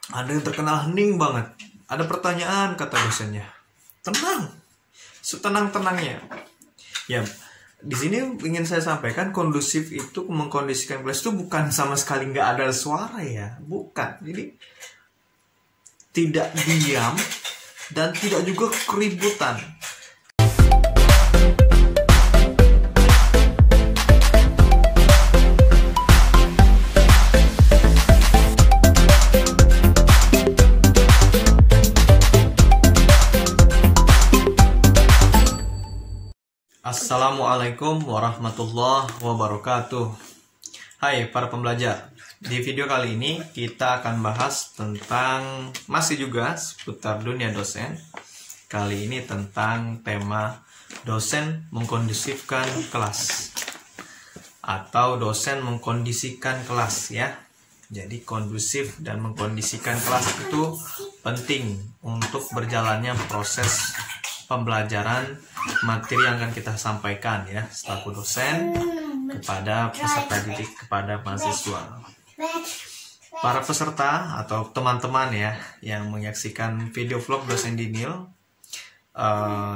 Ada yang terkenal hening banget. Ada pertanyaan, kata dosennya. Tenang, setenang-tenangnya. Ya, di sini ingin saya sampaikan kondusif itu mengkondisikan kelas itu bukan sama sekali nggak ada suara ya, bukan. Jadi tidak diam dan tidak juga keributan. Assalamualaikum warahmatullahi wabarakatuh. Hai para pembelajar. Di video kali ini kita akan bahas tentang masih juga seputar dunia dosen. Kali ini tentang tema dosen mengkondisifkan kelas atau dosen mengkondisikan kelas ya. Jadi kondusif dan mengkondisikan kelas itu penting untuk berjalannya proses pembelajaran materi yang akan kita sampaikan ya selaku dosen kepada peserta didik, kepada mahasiswa. Para peserta atau teman-teman ya yang menyaksikan video vlog dosen Dinil,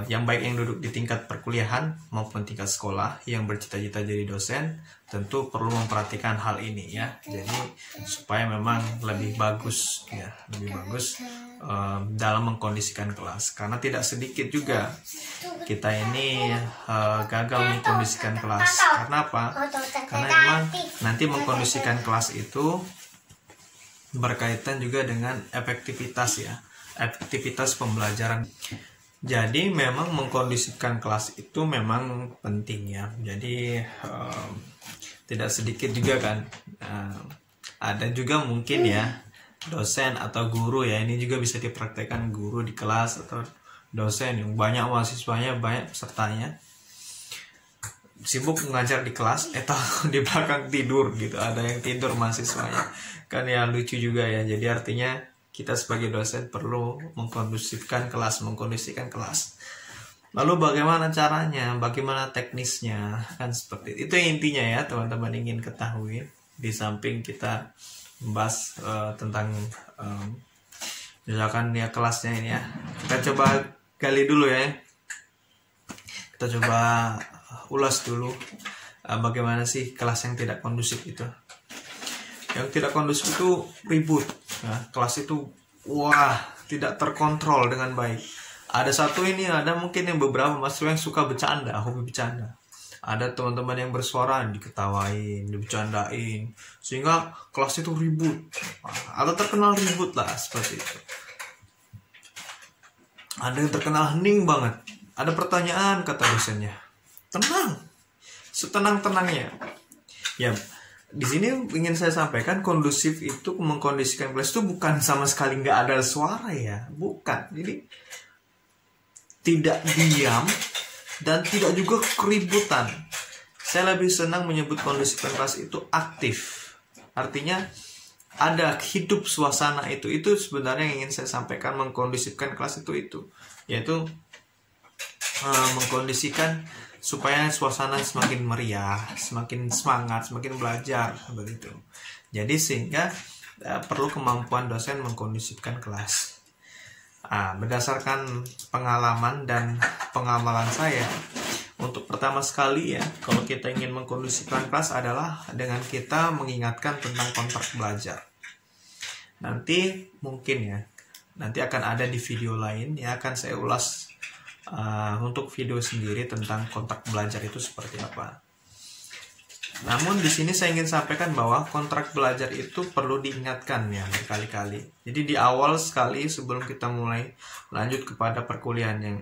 yang baik yang duduk di tingkat perkuliahan maupun tingkat sekolah yang bercita-cita jadi dosen, tentu perlu memperhatikan hal ini ya. Jadi supaya memang lebih bagus ya, lebih bagus dalam mengkondisikan kelas, karena tidak sedikit juga kita ini gagal mengkondisikan kelas. Karena apa? Karena memang nanti mengkondisikan kelas itu berkaitan juga dengan efektivitas ya, efektivitas pembelajaran. Jadi memang mengkondisikan kelas itu memang penting ya. Jadi tidak sedikit juga kan, ada juga mungkin ya dosen atau guru ya, ini juga bisa dipraktekkan guru di kelas atau dosen yang banyak mahasiswanya, banyak pesertanya, sibuk mengajar di kelas, di belakang tidur gitu, ada yang tidur mahasiswanya, kan ya lucu juga ya. Jadi artinya kita sebagai dosen perlu mengkondusifkan kelas, mengkondisikan kelas. Lalu bagaimana caranya, bagaimana teknisnya, kan seperti itu intinya ya teman-teman ingin ketahui. Di samping kita membahas tentang misalkan ya kelasnya ini ya, kita coba gali dulu ya, kita coba ulas dulu bagaimana sih kelas yang tidak kondusif itu. Yang tidak kondusif itu ribut ya, kelas itu tidak terkontrol dengan baik. Ada satu ini, ada mungkin yang beberapa mahasiswa yang suka bercanda, hobi bercanda. Ada teman-teman yang bersuara, diketawain, dibercandain, sehingga kelas itu ribut atau terkenal ribut lah seperti itu. Ada yang terkenal hening banget. Ada pertanyaan, kata dosennya. Tenang, setenang-tenangnya. Ya, di sini ingin saya sampaikan kondusif itu mengkondisikan kelas itu bukan sama sekali nggak ada suara ya, bukan. Jadi tidak diam dan tidak juga keributan. Saya lebih senang menyebut kondusifkan kelas itu aktif. Artinya ada hidup suasana itu sebenarnya yang ingin saya sampaikan. Mengkondisifkan kelas itu yaitu mengkondisikan supaya suasana semakin meriah, semakin semangat, semakin belajar begitu. Jadi sehingga perlu kemampuan dosen mengkondisifkan kelas. Berdasarkan pengalaman dan pengamalan saya, untuk pertama sekali ya, kalau kita ingin mengkondisikan kelas adalah dengan kita mengingatkan tentang kontrak belajar. Nanti mungkin ya, nanti akan ada di video lain ya, akan saya ulas untuk video sendiri tentang kontrak belajar itu seperti apa. Namun di sini saya ingin sampaikan bahwa kontrak belajar itu perlu diingatkan ya berkali-kali. Jadi di awal sekali sebelum kita mulai lanjut kepada perkuliahan yang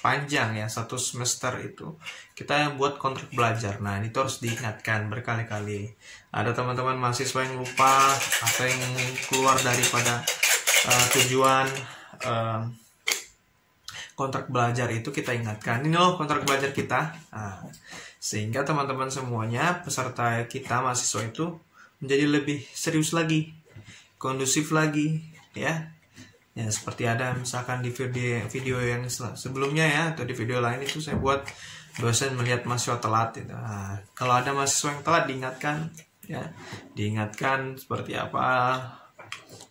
panjang ya, 1 semester itu kita yang buat kontrak belajar. Nah itu harus diingatkan berkali-kali. Ada teman-teman mahasiswa yang lupa atau yang keluar daripada tujuan kontrak belajar itu, kita ingatkan, ini loh kontrak belajar kita. Sehingga teman-teman semuanya, peserta kita, mahasiswa itu menjadi lebih serius lagi, kondusif lagi ya. Ya seperti ada misalkan di video yang sebelumnya ya, atau di video lain itu saya buat dosen melihat mahasiswa telat itu. Kalau ada mahasiswa yang telat diingatkan ya, diingatkan seperti apa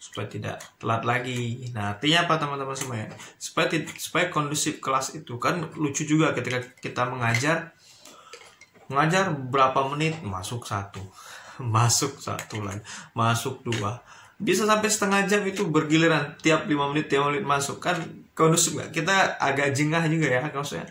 supaya tidak telat lagi. Nah, artinya apa teman-teman semuanya? Supaya kondusif kelas itu. Kan lucu juga ketika kita mengajar berapa menit masuk 1, masuk 1 lagi, masuk 2, bisa sampai setengah jam itu bergiliran, tiap 5 menit masuk. Kan kondusif nggak? Kita agak jengah juga ya, maksudnya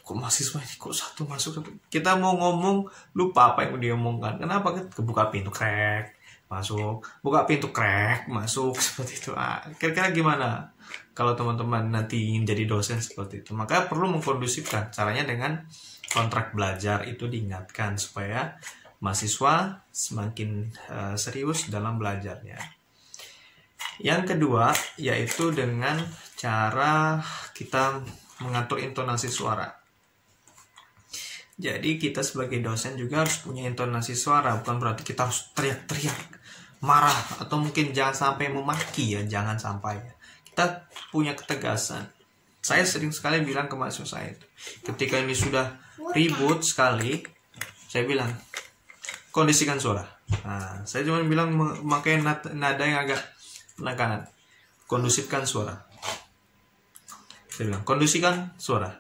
kok mahasiswa ini kok 1 masuk, kita mau ngomong lupa apa yang dia omongkan. Kenapa? Kebuka pintu krek masuk, buka pintu krek masuk, seperti itu. Kira-kira gimana kalau teman-teman nanti ingin jadi dosen seperti itu? Maka perlu mengkondusifkan. Caranya dengan kontrak belajar itu diingatkan supaya mahasiswa semakin serius dalam belajarnya. Yang kedua yaitu dengan cara kita mengatur intonasi suara. Jadi kita sebagai dosen juga harus punya intonasi suara. Bukan berarti kita harus teriak-teriak, marah, atau mungkin jangan sampai memaki ya, jangan sampai. Kita punya ketegasan. Saya sering sekali bilang ke mahasiswa saya itu, ketika ini sudah ribut sekali, saya bilang kondisikan suara. Nah, saya cuma bilang memakai nada yang agak penekanan. Kondusifkan suara. Saya bilang kondisikan suara.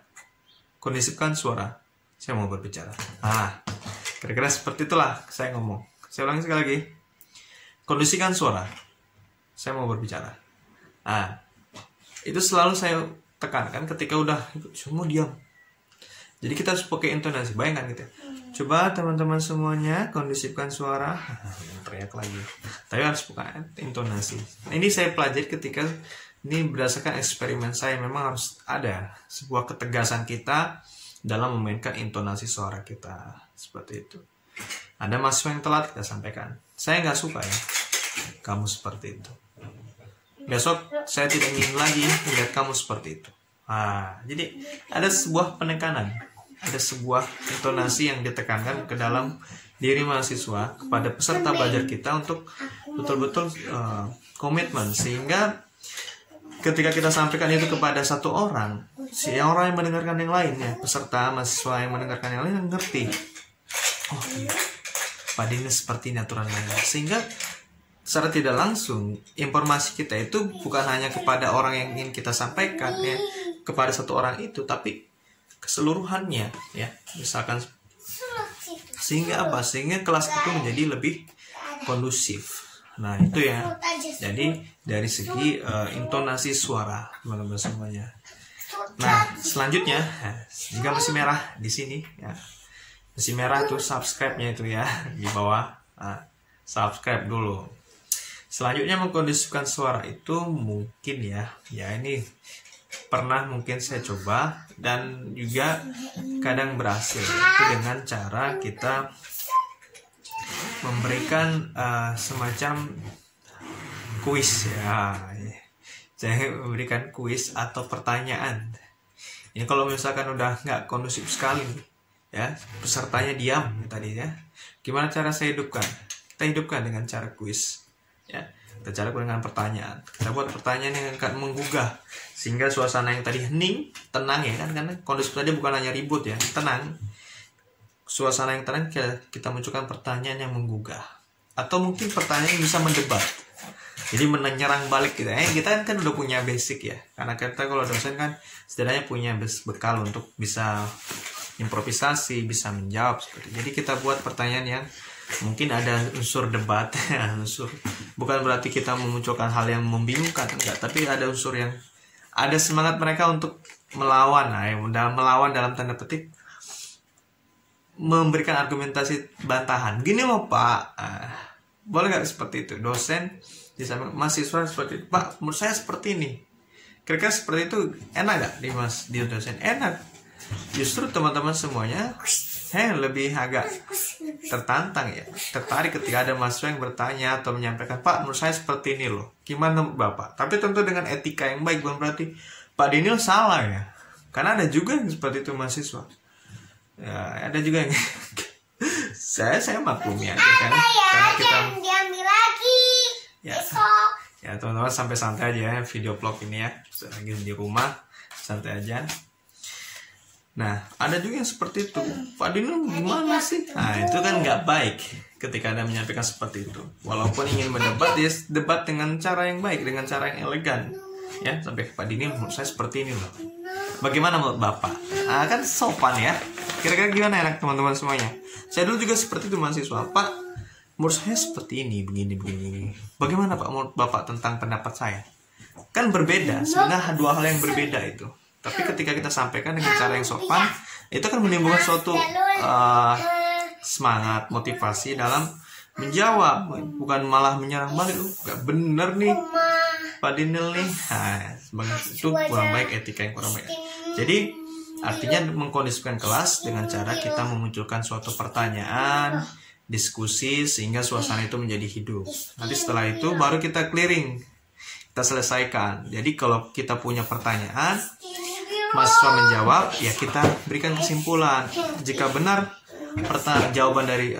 Kondisifkan suara. Saya mau berbicara. Kira-kira seperti itulah saya ngomong. Saya ulangi sekali lagi. Kondisikan suara. Saya mau berbicara. Itu selalu saya tekankan ketika udah semua diam. Jadi kita harus pakai intonasi. Bayangkan gitu. Coba teman-teman semuanya kondisifkan suara. Teriak lagi. Tapi harus pakai intonasi. Ini saya pelajari ketika ini berdasarkan eksperimen saya. Memang harus ada sebuah ketegasan kita dalam memainkan intonasi suara kita. Seperti itu. Ada mahasiswa yang telat, kita sampaikan. Saya nggak suka ya kamu seperti itu. Besok saya tidak ingin lagi melihat kamu seperti itu. Jadi ada sebuah penekanan, ada sebuah intonasi yang ditekankan ke dalam diri mahasiswa kepada peserta belajar kita untuk betul-betul komitmen, sehingga ketika kita sampaikan itu kepada satu orang, orang yang mendengarkan yang lainnya, peserta mahasiswa yang mendengarkan yang lain ngerti. Oh, Pak Dini seperti ini aturan mainnya. Sehingga secara tidak langsung informasi kita itu bukan hanya kepada orang yang ingin kita sampaikan ya, kepada satu orang itu, tapi keseluruhannya ya, misalkan. Sehingga apa? Sehingga kelas itu menjadi lebih kondusif. Nah itu ya. Jadi dari segi intonasi suara teman-teman semuanya. Nah selanjutnya, jika masih merah di sini ya, masih merah tuh subscribe-nya itu ya di bawah. Subscribe dulu. Selanjutnya mengkondusifkan suara itu mungkin ya ini pernah mungkin saya coba dan juga kadang berhasil, itu dengan cara kita memberikan semacam kuis ya. Saya memberikan kuis atau pertanyaan. Ini kalau misalkan udah nggak kondusif sekali nih, ya pesertanya diam tadi ya. Gimana cara saya hidupkan? Kita hidupkan dengan cara kuis. Ya, kita cara dengan pertanyaan. Kita buat pertanyaan yang akan menggugah sehingga suasana yang tadi hening, tenang ya kan, karena kondusif tadi bukan hanya ribut ya, tenang. Suasana yang tenang kita munculkan pertanyaan yang menggugah, atau mungkin pertanyaan yang bisa mendebat. Jadi menyerang balik gitu. Kita kan udah punya basic ya, karena kita kalau dosen kan setidaknya punya bekal untuk bisa improvisasi, bisa menjawab seperti. Jadi kita buat pertanyaan yang mungkin ada unsur debat, unsur, bukan berarti kita memunculkan hal yang membingungkan, enggak, tapi ada unsur yang ada semangat mereka untuk melawan. Udah melawan dalam tanda petik, memberikan argumentasi bantahan. Gini loh Pak, boleh nggak seperti itu? Dosen di samping mahasiswa seperti itu, Pak, menurut saya seperti ini. Kira-kira seperti itu enak nggak di dosen? Enak. Justru teman-teman semuanya saya lebih agak tertantang ya, tertarik ketika ada mahasiswa yang bertanya atau menyampaikan, Pak, menurut saya seperti ini loh, gimana Bapak? Tapi tentu dengan etika yang baik, bukan berarti Pak Dinil salah ya, karena ada juga yang seperti itu mahasiswa ya, ada juga yang saya maklumi aja kan, karena kita diambil lagi ya, ya teman-teman santai-santai aja ya video vlog ini ya, lagi di rumah santai aja. Nah, ada juga yang seperti itu. Pak Dino gimana sih? Nah, itu kan nggak baik ketika Anda menyampaikan seperti itu. Walaupun ingin berdebat, ya debat dengan cara yang baik, dengan cara yang elegan. Ya, sampai ke Pak Dino, menurut saya seperti ini loh. Bagaimana menurut Bapak? Ah, kan sopan ya. Kira-kira gimana ya teman-teman semuanya? Saya dulu juga seperti itu mahasiswa. Pak, menurut saya seperti ini, begini. Bagaimana Pak menurut Bapak tentang pendapat saya? Kan berbeda, sebenarnya dua hal yang berbeda itu. Tapi ketika kita sampaikan dengan cara yang sopan, itu kan menimbulkan suatu semangat, motivasi dalam menjawab, bukan malah menyerang balik. Gak bener nih Pak Dinil nih. Nah, itu kurang baik, etika yang kurang baik. Jadi artinya mengkondisikan kelas dengan cara kita memunculkan suatu pertanyaan, diskusi, sehingga suasana itu menjadi hidup. Nanti setelah itu baru kita clearing, kita selesaikan. Jadi kalau kita punya pertanyaan, mahasiswa menjawab, ya kita berikan kesimpulan. Jika benar jawaban dari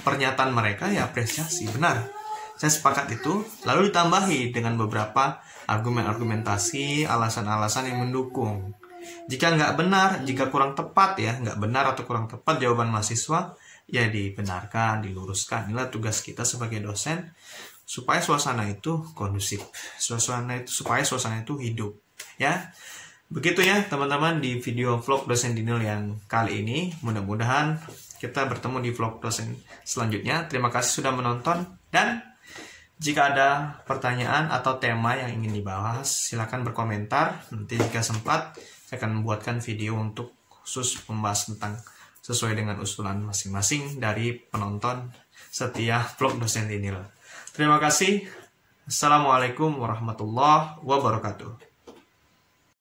pernyataan mereka, ya apresiasi, benar, saya sepakat itu. Lalu ditambahi dengan beberapa argumentasi, alasan-alasan yang mendukung. Jika nggak benar, jika kurang tepat ya, nggak benar atau kurang tepat jawaban mahasiswa, ya dibenarkan, diluruskan. Inilah tugas kita sebagai dosen, supaya suasana itu kondusif, supaya suasana itu hidup, ya. Begitu ya teman-teman di video vlog dosen Dinil yang kali ini. Mudah-mudahan kita bertemu di vlog dosen selanjutnya. Terima kasih sudah menonton, dan jika ada pertanyaan atau tema yang ingin dibahas, silakan berkomentar. Nanti jika sempat, saya akan membuatkan video untuk khusus membahas tentang sesuai dengan usulan masing-masing dari penonton setia vlog dosen Dinil. Terima kasih. Assalamualaikum warahmatullahi wabarakatuh.